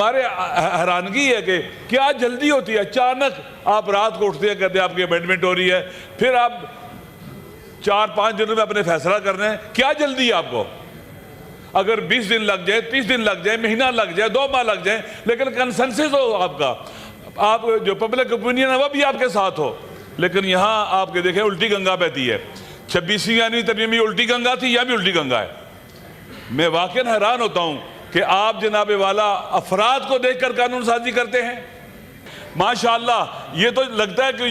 ہمارے حیرانگی ہے کہ کیا جلدی ہوتی ہے، اچانک آپ رات کو اٹھتے ہیں، کہتے ہیں آپ کی امینڈمنٹ ہو رہی ہے، پھر آپ 4-5 دنوں میں اپنے فیصلہ کرنا ہے. کیا جلدی ہے آپ کو؟ اگر 20 دن لگ جائے، 30 دن لگ جائے، مہینہ لگ جائے، 2 ماہ لگ جائیں، لیکن کنسنسس ہو آپ کا، آپ جو پبلک اوپینین ہے وہ بھی آپ کے ساتھ ہو. لیکن یہاں آپ کے دیکھیں الٹی گنگا بہتی ہے. 26ویں یعنی ترمیم میں الٹی گنگا تھی یا بھی الٹی گنگا ہے. میں واقعاً حیران ہوتا ہوں کہ آپ جناب والا افراد کو دیکھ کر قانون سازی کرتے ہیں. ماشاءاللہ یہ تو لگتا ہے کہ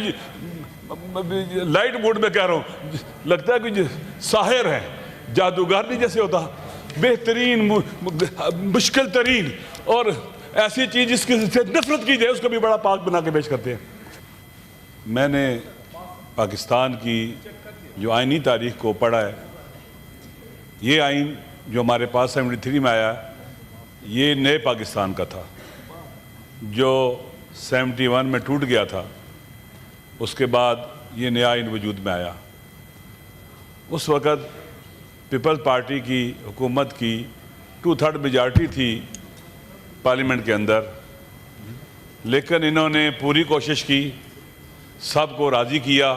لائٹ موڈ میں کہہ رہا ہوں، لگتا ہے کہ ساحر ہے، جادوگر نہیں جیسے ہوتا، بہترین مشکل ترین اور ایسی چیز جس کی سے نفرت کی جائے اس کو بھی بڑا پاک بنا کے پیش کرتے ہیں. میں نے پاکستان کی جو آئینی تاریخ کو پڑھا ہے، یہ آئین جو ہمارے پاس 73 میں آیا یہ نئے پاکستان کا تھا جو 71 میں ٹوٹ گیا تھا. اس کے بعد یہ نیا آئین وجود میں آیا. اس وقت پیپلز پارٹی کی حکومت کی 2/3 میجارٹی تھی پارلیمنٹ کے اندر، لیکن انہوں نے پوری کوشش کی، سب کو راضی کیا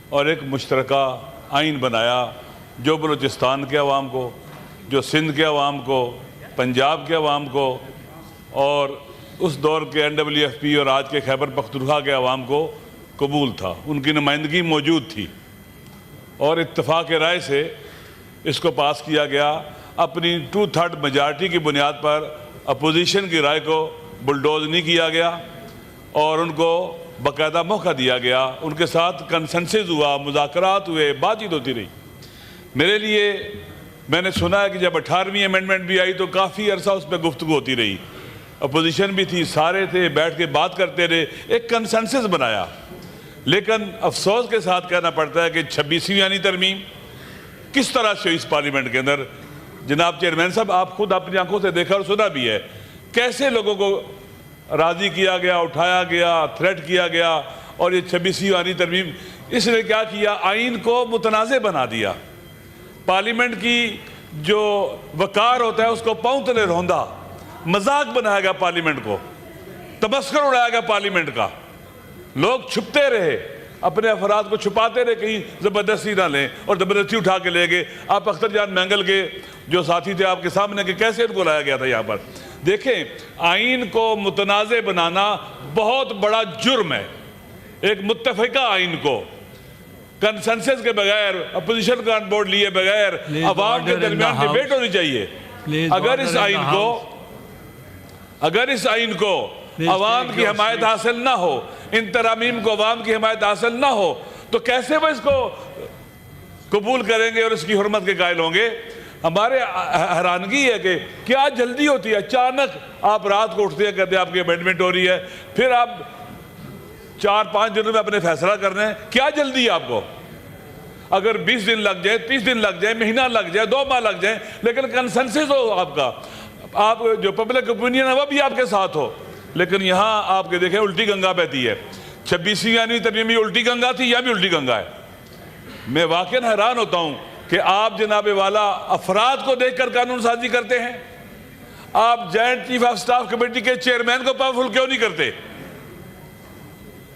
اور ایک مشترکہ آئین بنایا جو بلوچستان کے عوام کو، جو سندھ کے عوام کو، پنجاب کے عوام کو اور اس دور کے NWFP اور آج کے خیبر پختونخوا کے عوام کو قبول تھا. ان کی نمائندگی موجود تھی اور اتفاق رائے سے اس کو پاس کیا گیا. اپنی 2/3 میجارٹی کی بنیاد پر اپوزیشن کی رائے کو بلڈوز نہیں کیا گیا اور ان کو باقاعدہ موقع دیا گیا. ان کے ساتھ کنسنسس ہوا، مذاکرات ہوئے، بات چیت ہوتی رہی. میرے لیے میں نے سنا ہے کہ جب 18ویں امینڈمنٹ بھی آئی تو کافی عرصہ اس پہ گفتگو ہوتی رہی، اپوزیشن بھی تھی، سارے تھے، بیٹھ کے بات کرتے رہے، ایک کنسنسس بنایا. لیکن افسوس کے ساتھ کہنا پڑتا ہے کہ 26ویں یعنی ترمیم کس طرح سے اس پارلیمنٹ کے اندر، جناب چیئرمین صاحب آپ خود اپنی آنکھوں سے دیکھا اور سنا بھی ہے، کیسے لوگوں کو راضی کیا گیا، اٹھایا گیا، تھریٹ کیا گیا. اور یہ 26ویں یعنی ترمیم اس نے کیا کیا، آئین کو متنازع بنا دیا. پارلیمنٹ کی جو وقار ہوتا ہے اس کو پاؤں تلے روندا، مذاق بنایا گیا پارلیمنٹ کو، تمسخر اڑایا گیا پارلیمنٹ کا. لوگ چھپتے رہے، اپنے افراد کو چھپاتے رہے، کہیں زبردستی نہ لیں اور زبردستی اٹھا کے لے گئے. آپ اختر جان مینگل کے جو ساتھی تھے آپ کے سامنے کہ کیسے ان کو لایا گیا تھا یہاں پر. دیکھیں آئین کو متنازع بنانا بہت بڑا جرم ہے. ایک متفقہ آئین کو کنسنسس کے بغیر، اپوزیشن کا آن بورڈ لیے بغیر عوام کے درمیان ڈیبیٹ ہونی چاہیے. اگر اس آئین کو عوام کی حمایت حاصل نہ ہو، ان ترامیم کو عوام کی حمایت حاصل نہ ہو تو کیسے وہ اس کو قبول کریں گے اور اس کی حرمت کے قائل ہوں گے. ہمارے حیرانگی ہے کہ کیا جلدی ہوتی ہے، اچانک آپ رات کو اٹھتے ہیں، کہتے ہیں آپ کی امینڈمنٹ ہو رہی ہے، پھر آپ 4-5 دنوں میں اپنے فیصلہ کرنا ہے. کیا جلدی ہے آپ کو؟ اگر 20 دن لگ جائے، 30 دن لگ جائے، مہینہ لگ جائے، 2 ماہ لگ جائیں، لیکن کنسنسس ہو آپ کا، آپ جو پبلک اوپینین ہے وہ بھی آپ کے ساتھ ہو. لیکن یہاں آپ کے دیکھیں الٹی گنگا بہتی ہے. 26ویں یعنی ترمیم میں الٹی گنگا تھی یا بھی الٹی گنگا ہے. میں واقعاً حیران ہوتا ہوں کہ آپ جناب والا افراد کو دیکھ کر قانون سازی کرتے ہیں. آپ joint chief of staff committee کے چیئرمین کو پاورفل کیوں نہیں کرتے؟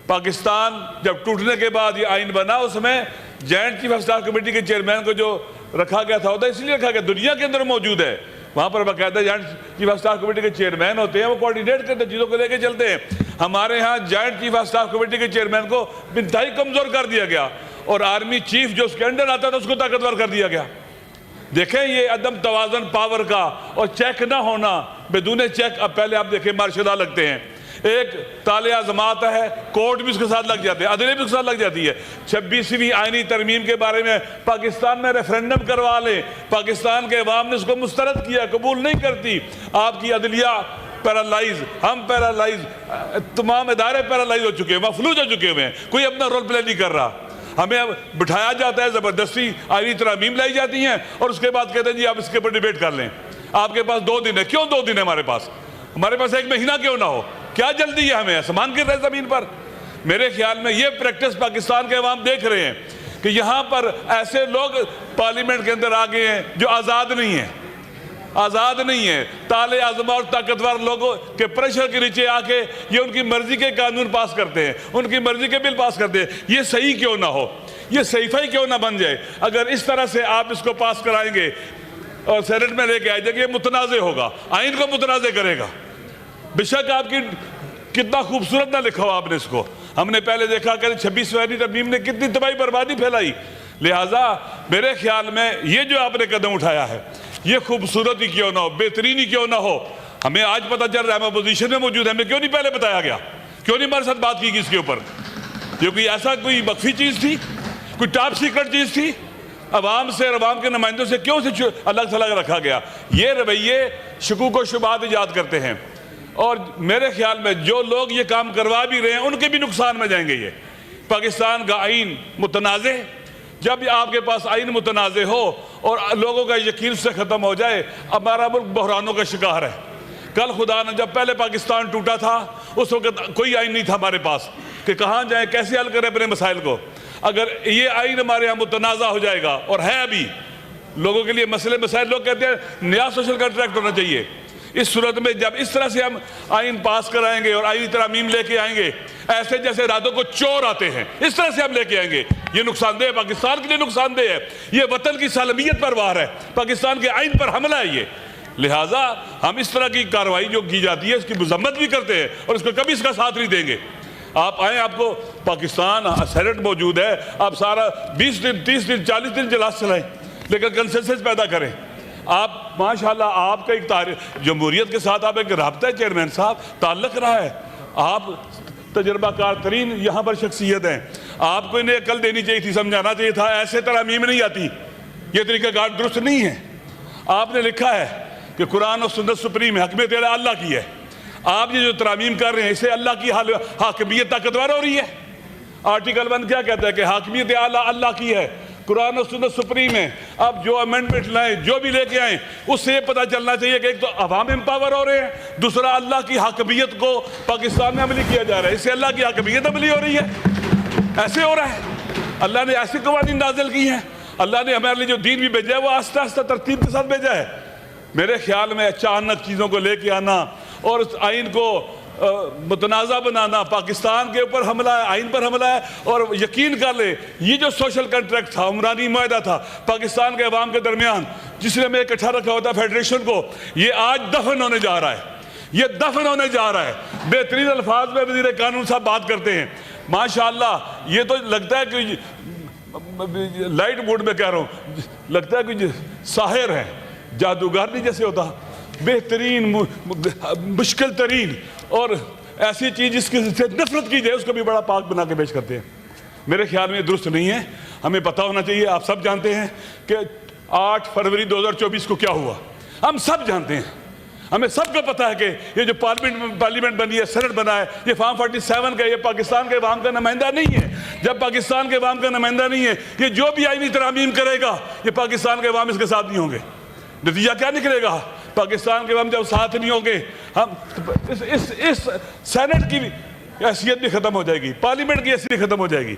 پاکستان جب ٹوٹنے کے بعد یہ آئین بنا، اس میں joint chief of staff committee کے چیئرمین کو جو رکھا گیا تھا، اس لیے رکھا گیا، دنیا کے اندر موجود ہے. وہاں پر باقاعدہ joint chief of staff committee کے چیئرمین ہوتے ہیں، وہ کوارڈینیٹ کرتے ہیں، چیزوں کو لے کے چلتے ہیں. ہمارے ہاں joint chief of staff committee کے چیئرمین کو انتہائی کمزور کر دیا گیا اور آرمی چیف جو اس کے انڈر آتا تھا اس کو طاقتور کر دیا گیا. دیکھیں یہ عدم توازن پاور کا اور چیک نہ ہونا، بدون چیک. اب پہلے آپ دیکھیں مارشل لا لگتے ہیں، ایک تالے اعظم آتا ہے، کورٹ بھی اس کے ساتھ لگ جاتے ہیں، عدلیہ بھی اس کے ساتھ لگ جاتی ہے. 26ویں آئینی ترمیم کے بارے میں پاکستان میں ریفرینڈم کروا لیں، پاکستان کے عوام نے اس کو مسترد کیا، قبول نہیں کرتی. آپ کی عدلیہ پیرالائز، ہم پیرالائز، تمام ادارے پیرالائز ہو چکے ہیں، مفلوج ہو چکے ہوئے ہیں، کوئی اپنا رول پلے نہیں کر رہا. ہمیں بٹھایا جاتا ہے، زبردستی آئینی ترامیم لائی جاتی ہیں اور اس کے بعد کہتے ہیں جی آپ اس کے اوپر ڈیبیٹ کر لیں. آپ کے پاس 2 دن ہے. کیوں 2 دن ہے ہمارے پاس 1 مہینہ کیوں نہ ہو؟ کیا جلدی ہے ہمیں؟ آسمان گر رہے زمین پر. میرے خیال میں یہ پریکٹس پاکستان کے عوام دیکھ رہے ہیں کہ یہاں پر ایسے لوگ پارلیمنٹ کے اندر آ گئے ہیں جو آزاد نہیں ہیں. آزاد نہیں ہے. تالے عظمہ اور طاقتور لوگوں کے پریشر کے نیچے آ کے یہ ان کی مرضی کے قانون پاس کرتے ہیں, ان کی مرضی کے بل پاس کرتے ہیں. یہ صحیح کیوں نہ ہو, یہ صحیفہ ہی کیوں نہ بن جائے. اگر اس طرح سے آپ اس کو پاس کرائیں گے اور سینٹ میں لے کے آئے جائیں گے, یہ متنازع ہوگا, آئین کو متنازع کرے گا. بے شک آپ کی کتنا خوبصورت نہ لکھا ہو آپ نے اس کو. ہم نے پہلے دیکھا کہ 26 ترمیم نے کتنی تباہی بربادی پھیلائی. لہٰذا میرے خیال میں یہ جو آپ نے قدم اٹھایا ہے, یہ خوبصورت ہی کیوں نہ ہو, بہترین ہی کیوں نہ ہو, ہمیں آج پتہ چل رہا ہے, ہم اپوزیشن میں موجود ہیں, ہمیں کیوں نہیں پہلے بتایا گیا, کیوں نہیں ہمارے ساتھ بات کی گئی اس کے اوپر. یہ کوئی ایسا کوئی مخفی چیز تھی, کوئی ٹاپ سیکرٹ چیز تھی؟ عوام سے اور عوام کے نمائندوں سے کیوں سے الگ تھلگ رکھا گیا؟ یہ رویے شکوک و شبہات ایجاد کرتے ہیں, اور میرے خیال میں جو لوگ یہ کام کروا بھی رہے ہیں ان کے بھی نقصان میں جائیں گے. یہ پاکستان کا آئین متنازع, جب آپ کے پاس آئین متنازع ہو اور لوگوں کا یقین سے ختم ہو جائے, ہمارا ملک بحرانوں کا شکار ہے. کل خدا نے جب پہلے پاکستان ٹوٹا تھا اس وقت کوئی آئین نہیں تھا ہمارے پاس کہ کہاں جائیں, کیسے حل کریں اپنے مسائل کو. اگر یہ آئین ہمارے یہاں متنازع ہو جائے گا, اور ہے ابھی لوگوں کے لیے مسائل, لوگ کہتے ہیں نیا سوشل کنٹریکٹ ہونا چاہیے. اس صورت میں جب اس طرح سے ہم آئین پاس کرائیں گے اور آئینی ترامیم لے کے آئیں گے, ایسے جیسے راتوں کو چور آتے ہیں, اس طرح سے ہم لے کے آئیں گے, یہ نقصان دہ ہے, پاکستان کے لیے نقصان دہ ہے, یہ وطن کی سالمیت پر وار ہے, پاکستان کے آئین پر حملہ ہے یہ. لہٰذا ہم اس طرح کی کارروائی جو کی جاتی ہے اس کی مذمت بھی کرتے ہیں اور اس کو کبھی اس کا ساتھ نہیں دیں گے. آپ آئیں, آپ کو پاکستان سینٹ موجود ہے, آپ سارا 20 دن 30 دن 40 دن اجلاس چلائیں, لیکن کنسنسس پیدا کریں. آپ ماشاءاللہ آپ کا ایک جمہوریت کے ساتھ آپ ایک رابطہ ہے چیئرمین صاحب, تعلق رہا ہے, آپ تجربہ کار ترین یہاں پر شخصیت ہیں, آپ کو انہیں عقل دینی چاہیے تھی, سمجھانا چاہیے تھا. ایسے ترامیم نہیں آتی, یہ طریقہ کار درست نہیں ہے. آپ نے لکھا ہے کہ قرآن اور سنت سپریم ہے, حکمیت اعلیٰ اللہ کی ہے. آپ یہ جو ترامیم کر رہے ہیں اسے اللہ کی حاکمیت طاقتور ہو رہی ہے. آرٹیکل 1 کیا کہتا ہے کہ حاکمیت اعلیٰ اللہ کی ہے, قرآن و سنت سپریم ہے. آپ جو امینڈمنٹ لائیں, جو بھی لے کے آئیں, اس سے یہ پتہ چلنا چاہیے کہ ایک تو عوام امپاور ہو رہے ہیں, دوسرا اللہ کی حاکمیت کو پاکستان میں عملی کیا جا رہا ہے. اس سے اللہ کی حاکمیت عملی ہو رہی ہے, ایسے ہو رہا ہے. اللہ نے ایسی قوانین نازل کی ہیں, اللہ نے ہمارے لیے جو دین بھی بھیجا ہے وہ آہستہ آہستہ ترتیب کے ساتھ بھیجا ہے. میرے خیال میں اچانک چیزوں کو لے کے آنا اور اس آئین کو متنازع بنانا پاکستان کے اوپر حملہ ہے, آئین پر حملہ ہے. اور یقین کر لیں یہ جو سوشل کنٹریکٹ تھا, عمرانی معاہدہ تھا پاکستان کے عوام کے درمیان, جس نے ہمیں اکٹھا رکھا ہوتا فیڈریشن کو, یہ آج دفن ہونے جا رہا ہے, یہ دفن ہونے جا رہا ہے. بہترین الفاظ میں وزیر قانون صاحب بات کرتے ہیں, ماشاءاللہ. یہ تو لگتا ہے کہ لائٹ موڈ میں کہہ رہا ہوں, لگتا ہے کہ ساحر ہے, جادوگر نہیں جیسے ہوتا. بہترین مشکل ترین اور ایسی چیز جس کی سے نفرت کی جائے اس کو بھی بڑا پاک بنا کے پیش کرتے ہیں. میرے خیال میں درست نہیں ہے. ہمیں پتہ ہونا چاہیے, آپ سب جانتے ہیں کہ 8 فروری 2024 کو کیا ہوا, ہم سب جانتے ہیں. ہمیں سب کو پتہ ہے کہ یہ جو پارلیمنٹ بنی ہے, سینٹ بنا ہے, یہ فارم 47 کا, یہ پاکستان کے عوام کا نمائندہ نہیں ہے. جب پاکستان کے عوام کا نمائندہ نہیں ہے, یہ جو بھی آئینی ترامیم کرے گا یہ پاکستان کے عوام اس کے ساتھ نہیں ہوں گے. نتیجہ کیا نکلے گا؟ پاکستان کے عوام جب ساتھ نہیں ہوں گے, ہم اس سینٹ کی حیثیت بھی ختم ہو جائے گی, پارلیمنٹ کی حیثیت ختم ہو جائے گی.